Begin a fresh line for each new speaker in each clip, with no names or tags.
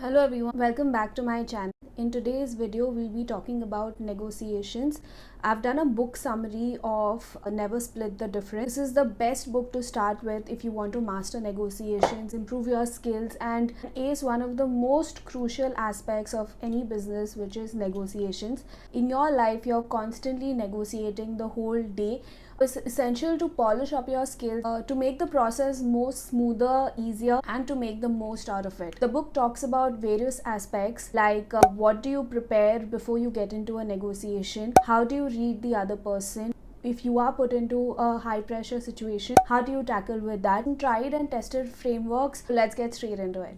Hello everyone, welcome back to my channel. In today's video, we'll be talking about negotiations. I've done a book summary of Never Split the Difference. This is the best book to start with if you want to master negotiations, improve your skills, and ace one of the most crucial aspects of any business, which is negotiations. In your life, you're constantly negotiating the whole day. It's essential to polish up your skills to make the process more smoother, easier, and to make the most out of it. The book talks about various aspects like what do you prepare before you get into a negotiation, how do you read the other person, if you are put into a high pressure situation, how do you tackle with that, and tried and tested frameworks. Let's get straight into it.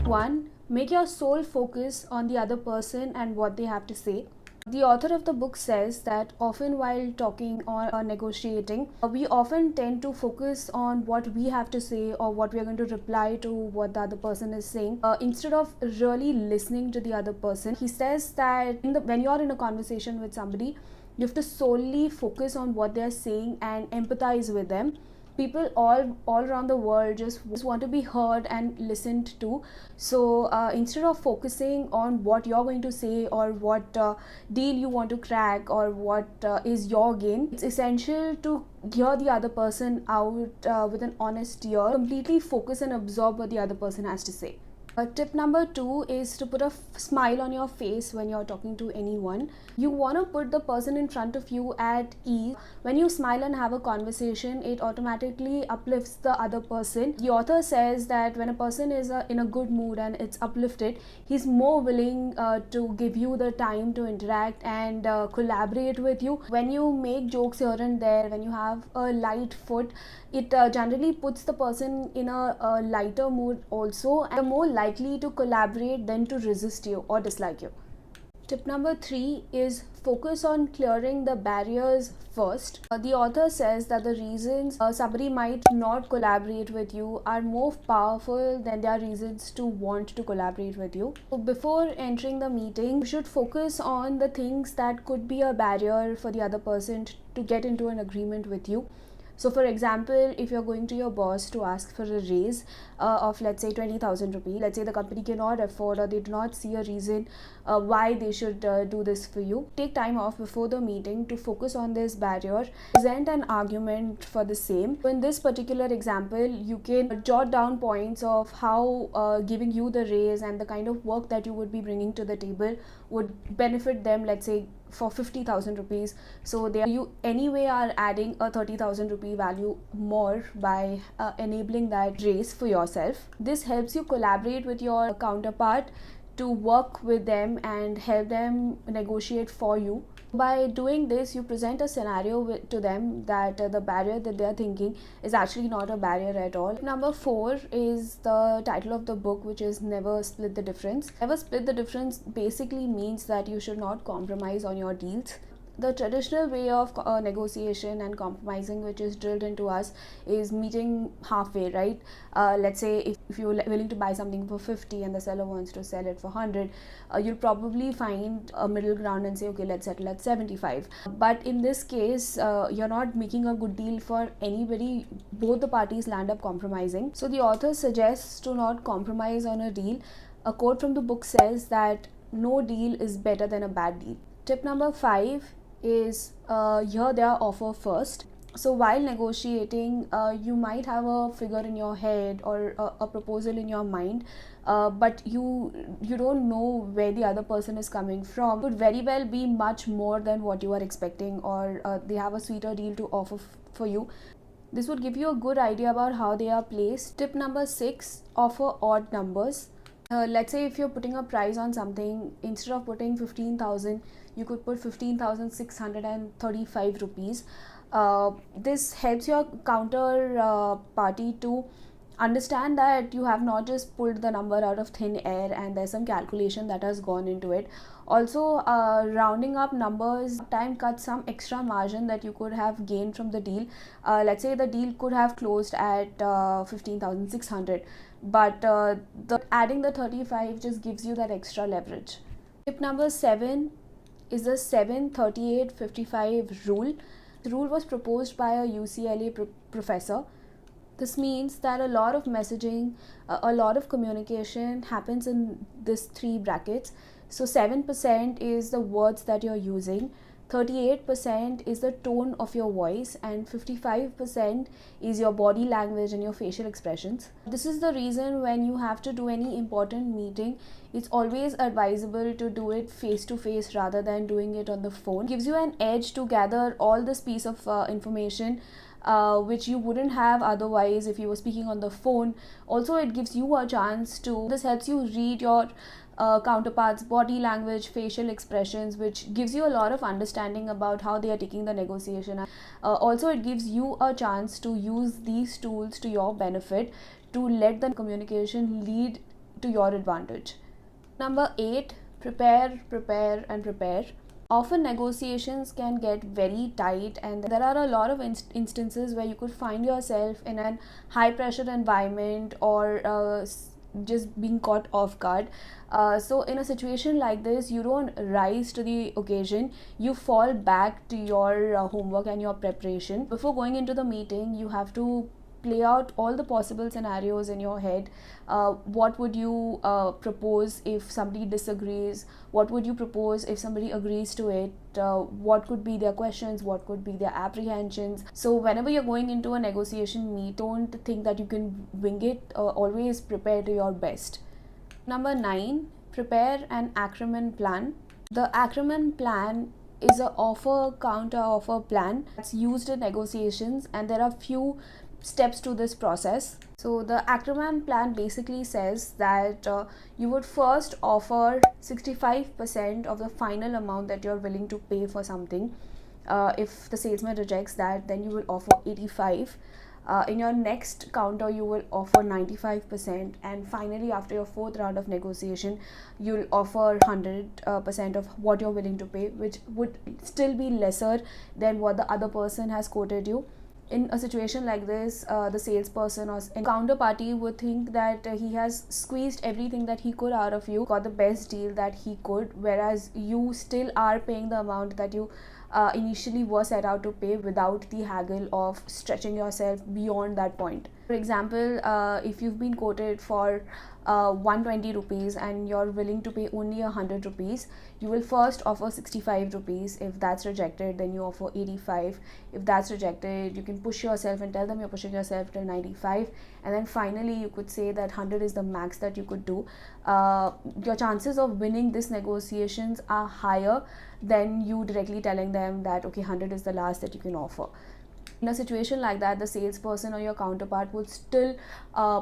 One, make your sole focus on the other person and what they have to say. The author of the book says that often while talking or negotiating, we often tend to focus on what we have to say or what we are going to reply to what the other person is saying instead of really listening to the other person. He says that when you're in a conversation with somebody, you have to solely focus on what they're saying and empathize with them. People all around the world just want to be heard and listened to. So instead of focusing on what you're going to say or what deal you want to crack or what is your gain, it's essential to hear the other person out with an honest ear, completely focus and absorb what the other person has to say. Tip number 2 is to put a smile on your face when you're talking to anyone. You want to put the person in front of you at ease. When you smile and have a conversation, it automatically uplifts the other person. The author says that when a person is in a good mood and it's uplifted, he's more willing to give you the time to interact and collaborate with you. When you make jokes here and there, when you have a light foot, it generally puts the person in a lighter mood also, and more likely to collaborate than to resist you or dislike you. Tip number 3 is focus on clearing the barriers first. The author says that the reasons somebody might not collaborate with you are more powerful than their reasons to want to collaborate with you. So before entering the meeting, you should focus on the things that could be a barrier for the other person to get into an agreement with you. So for example, if you're going to your boss to ask for a raise of let's say 20,000 rupees, let's say the company cannot afford or they do not see a reason why they should do this for you, take time off before the meeting to focus on this barrier, present an argument for the same. So in this particular example, you can jot down points of how giving you the raise and the kind of work that you would be bringing to the table would benefit them, let's say for 50,000 rupees. So you anyway are adding a 30,000 rupee value more by enabling that raise for yourself. This helps you collaborate with your counterpart to work with them and help them negotiate for you. By doing this, you present a scenario to them that the barrier that they're thinking is actually not a barrier at all. Number 4 is the title of the book, which is Never Split the Difference. Never split the difference basically means that you should not compromise on your deals. The traditional way of negotiation and compromising, which is drilled into us, is meeting halfway, right? Let's say if you're willing to buy something for 50 and the seller wants to sell it for 100, you'll probably find a middle ground and say, okay, let's settle at 75. But in this case, you're not making a good deal for anybody. Both the parties land up compromising. So the author suggests to not compromise on a deal. A quote from the book says that no deal is better than a bad deal. Tip number 5 is hear their offer first. So while negotiating, you might have a figure in your head or a proposal in your mind, but you don't know where the other person is coming from. It could very well be much more than what you are expecting, or they have a sweeter deal to offer for you. This would give you a good idea about how they are placed. Tip number 6, offer odd numbers. Let's say if you're putting a price on something, instead of putting 15,000, you could put 15,635 rupees. This helps your counter party to understand that you have not just pulled the number out of thin air and there's some calculation that has gone into it. Also, rounding up numbers time cuts some extra margin that you could have gained from the deal. Let's say the deal could have closed at 15,600, but adding the 35 just gives you that extra leverage. Tip number 7 is the 7-38-55 rule. The rule was proposed by a UCLA professor. This means that a lot of messaging, a lot of communication happens in these three brackets. So 7% is the words that you're using, 38% is the tone of your voice, and 55% is your body language and your facial expressions. This is the reason when you have to do any important meeting, it's always advisable to do it face to face rather than doing it on the phone. It gives you an edge to gather all this piece of information which you wouldn't have otherwise if you were speaking on the phone. Also, it gives you a chance to, this helps you read your counterparts' body language, facial expressions, which gives you a lot of understanding about how they are taking the negotiation. Also, it gives you a chance to use these tools to your benefit to let the communication lead to your advantage. Number 8, prepare, prepare, and prepare. Often negotiations can get very tight, and there are a lot of instances where you could find yourself in an high pressure environment or just being caught off guard. So in a situation like this, you don't rise to the occasion, you fall back to your homework and your preparation. Before going into the meeting, you have to play out all the possible scenarios in your head. What would you propose if somebody disagrees? What would you propose if somebody agrees to it? What could be their questions? What could be their apprehensions? So whenever you're going into a negotiation meet, don't think that you can wing it. Always prepare to your best. Number 9, prepare an acraman plan. The acraman plan is an offer counter offer plan that's used in negotiations, and there are few steps to this process. So the acraman plan basically says that you would first offer 65% of the final amount that you're willing to pay for something. If the salesman rejects that, then you will offer 85. In your next counter, you will offer 95%, and finally after your fourth round of negotiation, you'll offer 100% of what you're willing to pay, which would still be lesser than what the other person has quoted you. In a situation like this, the salesperson or counterparty would think that he has squeezed everything that he could out of you, got the best deal that he could, whereas you still are paying the amount that you initially were set out to pay without the haggle of stretching yourself beyond that point. For example, if you've been quoted for 120 rupees and you're willing to pay only 100 rupees, you will first offer 65 rupees. If that's rejected, then you offer 85. If that's rejected, you can push yourself and tell them you're pushing yourself till 95, and then finally you could say that 100 is the max that you could do. Your chances of winning this negotiations are higher than you directly telling them that okay, 100 is the last that you can offer. In a situation like that, the salesperson or your counterpart would still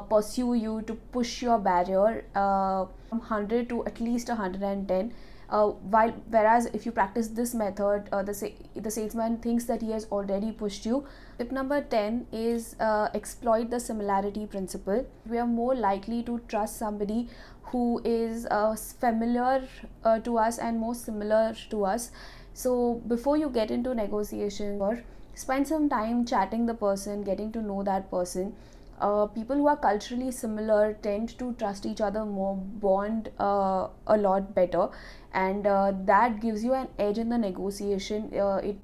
pursue you to push your barrier from 100 to at least 110. Whereas if you practice this method, the salesman thinks that he has already pushed you. Tip number 10 is exploit the similarity principle. We are more likely to trust somebody who is familiar to us and more similar to us. So before you get into negotiation, or spend some time chatting the person, getting to know that person. People who are culturally similar tend to trust each other more, bond a lot better, and that gives you an edge in the negotiation. It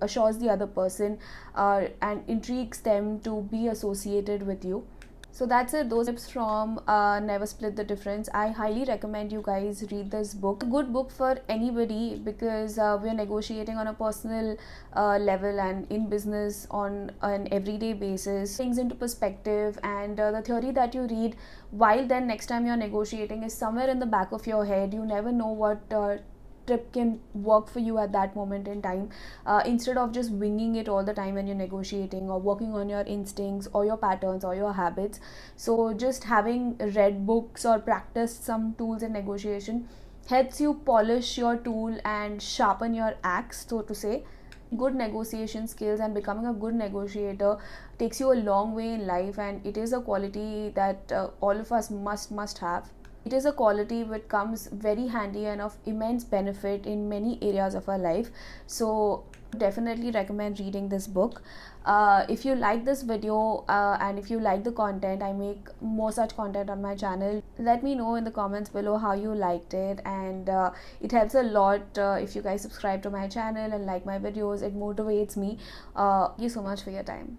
assures the other person and intrigues them to be associated with you. So that's it. Those tips from Never Split the Difference. I highly recommend you guys read this book. A good book for anybody, because we're negotiating on a personal level and in business on an everyday basis. Things into perspective, and the theory that you read while then next time you're negotiating is somewhere in the back of your head. You never know what tip can work for you at that moment in time, instead of just winging it all the time when you're negotiating, or working on your instincts or your patterns or your habits. So just having read books or practiced some tools in negotiation helps you polish your tool and sharpen your axe, so to say. Good negotiation skills and becoming a good negotiator takes you a long way in life, and it is a quality that all of us must have. It is a quality which comes very handy and of immense benefit in many areas of our life. So Definitely recommend reading this book. If you like this video and if you like the content, I make more such content on my channel. Let me know in the comments below how you liked it, and it helps a lot if you guys subscribe to my channel and like my videos. It motivates me. Thank you so much for your time.